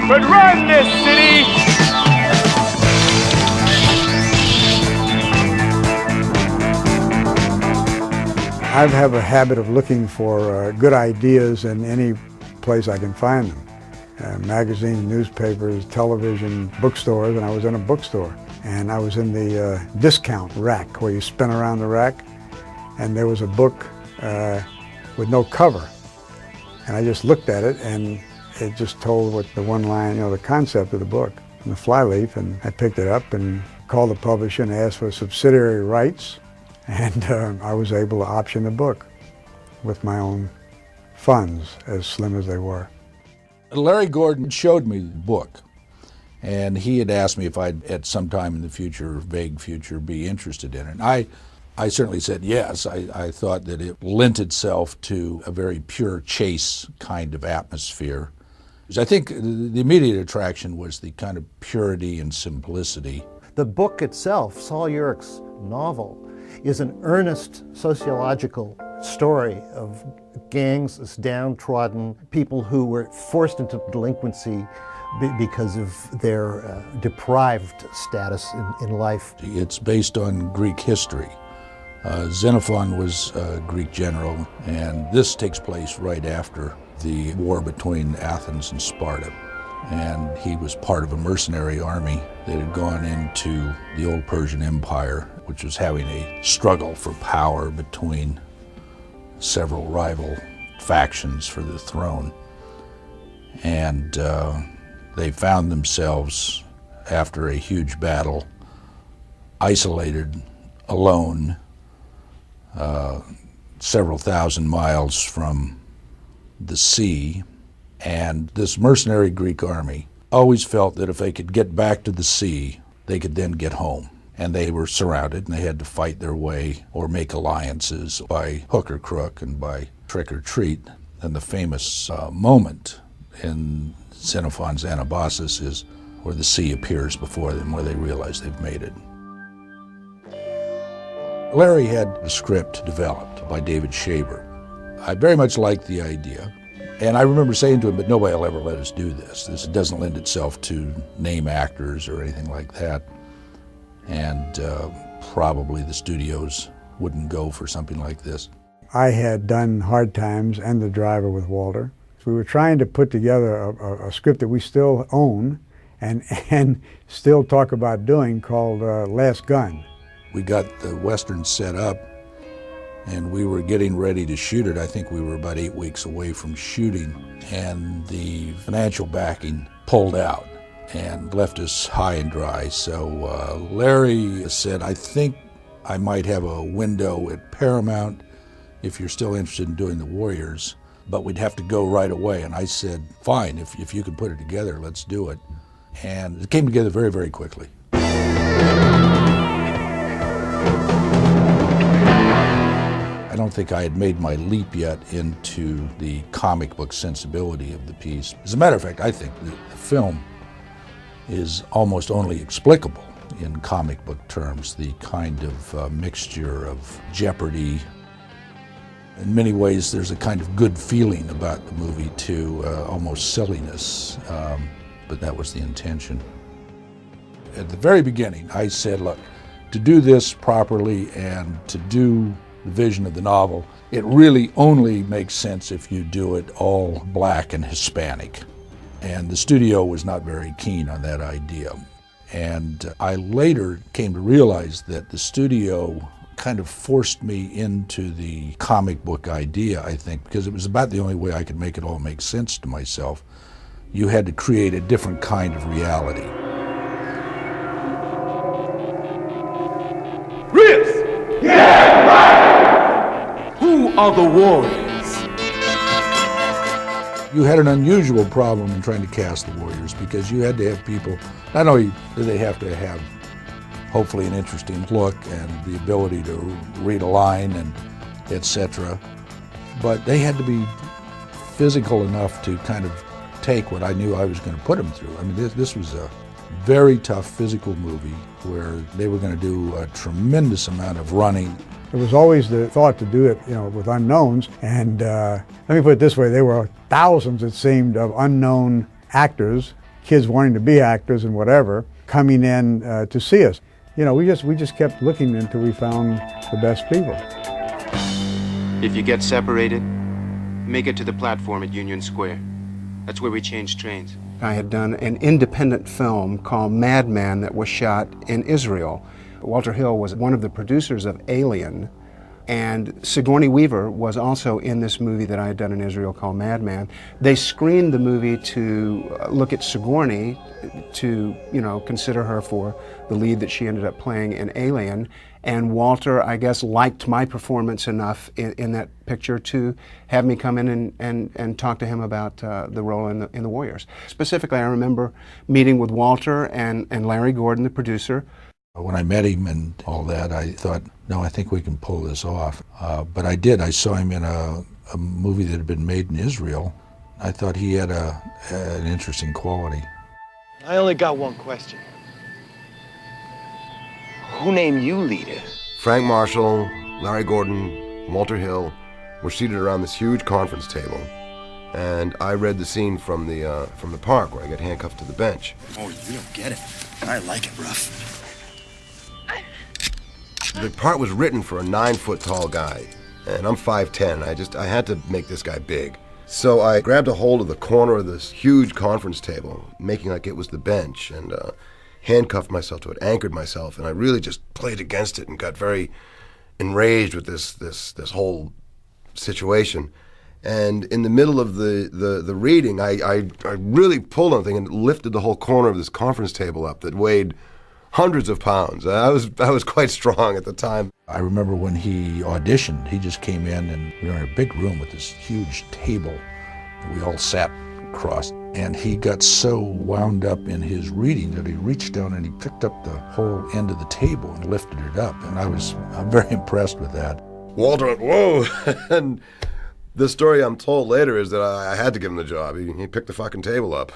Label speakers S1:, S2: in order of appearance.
S1: but run this city.
S2: I have a habit of looking for good ideas in any place I can find them. Magazines, newspapers, television, bookstores, and I was in a bookstore. And I was in the discount rack where you spin around the rack, and there was a book with no cover. And I just looked at it, and it just told what the one line, the concept of the book, and the flyleaf, and I picked it up and called the publisher and asked for subsidiary rights. And I was able to option the book with my own funds, as slim as they were.
S3: Larry Gordon showed me the book, and he had asked me if I'd, at some time in the future, vague future, be interested in it. And I certainly said yes. I thought that it lent itself to a very pure chase kind of atmosphere. I think the immediate attraction was the kind of purity and simplicity.
S4: The book itself, Sol Urich's novel, is an earnest sociological story of gangs as downtrodden people who were forced into delinquency because of their deprived status in life.
S3: It's based on Greek history. Xenophon was a Greek general, and this takes place right after the war between Athens and Sparta. And he was part of a mercenary army that had gone into the old Persian Empire, which was having a struggle for power between several rival factions for the throne. And they found themselves, after a huge battle, isolated, alone, several thousand miles from the sea. And this mercenary Greek army always felt that if they could get back to the sea, they could then get home. And they were surrounded, and they had to fight their way or make alliances by hook or crook and by trick or treat. And the famous moment in Xenophon's Anabasis is where the sea appears before them, where they realize they've made it. Larry had a script developed by David Shaber. I very much liked the idea. And I remember saying to him, but nobody will ever let us do this. This doesn't lend itself to name actors or anything like that. And probably the studios wouldn't go for something like this.
S2: I had done Hard Times and The Driver with Walter. So we were trying to put together a script that we still own and still talk about doing called Last Gun.
S3: We got the Western set up, and we were getting ready to shoot it. I think we were about 8 weeks away from shooting, and the financial backing pulled out and left us high and dry. So Larry said, I think I might have a window at Paramount if you're still interested in doing The Warriors, but we'd have to go right away. And I said, fine, if you can put it together, let's do it. And it came together very, very quickly. I don't think I had made my leap yet into the comic book sensibility of the piece. As a matter of fact, I think the film is almost only explicable in comic book terms, the kind of mixture of jeopardy. In many ways, there's a kind of good feeling about the movie too, almost silliness, but that was the intention. At the very beginning, I said, look, to do this properly and to do the vision of the novel, it really only makes sense if you do it all black and Hispanic. And the studio was not very keen on that idea. And I later came to realize that the studio kind of forced me into the comic book idea, I think, because it was about the only way I could make it all make sense to myself. You had to create a different kind of reality.
S1: Rips! Yeah, right! Who are the Warriors?
S3: You had an unusual problem in trying to cast the Warriors because you had to have people, not only did they have to have hopefully an interesting look and the ability to read a line and etc., but they had to be physical enough to kind of take what I knew I was going to put them through. I mean, this was a very tough physical movie where they were going to do a tremendous amount of running.
S2: There was always the thought to do it, with unknowns. And let me put it this way, there were thousands, it seemed, of unknown actors kids wanting to be actors and whatever, coming in to see us. You know, we just kept looking until we found the best people.
S5: If you get separated, make it to the platform at Union Square. That's where we change trains.
S6: I had done an independent film called Madman that was shot in Israel. Walter Hill was one of the producers of Alien, and Sigourney Weaver was also in this movie that I had done in Israel called Madman. They screened the movie to look at Sigourney, to, you know, consider her for the lead that she ended up playing in Alien. And Walter, I guess, liked my performance enough in that picture to have me come in and talk to him about the role in the Warriors. Specifically, I remember meeting with Walter and Larry Gordon, the producer.
S3: When I met him and all that, I thought, no, I think we can pull this off. But I did. I saw him in a movie that had been made in Israel. I thought he had an interesting quality.
S7: I only got one question. Who named you leader?
S8: Frank Marshall, Larry Gordon, Walter Hill were seated around this huge conference table, and I read the scene from the park where I get handcuffed to the bench.
S9: Oh, you don't get it. I like it rough.
S8: The part was written for a 9-foot tall guy, and I'm 5'10". I had to make this guy big. So I grabbed a hold of the corner of this huge conference table, making like it was the bench, and handcuffed myself to it, anchored myself, and I really just played against it and got very enraged with this whole situation. And in the middle of the reading, I really pulled on the thing and lifted the whole corner of this conference table up that weighed hundreds of pounds. I was quite strong at the time.
S3: I remember when he auditioned, he just came in and we were in a big room with this huge table. We all sat across, and he got so wound up in his reading that he reached down and he picked up the whole end of the table and lifted it up, and I'm very impressed with that.
S8: Walter went, whoa! And the story I'm told later is that I had to give him the job. He picked the fucking table up.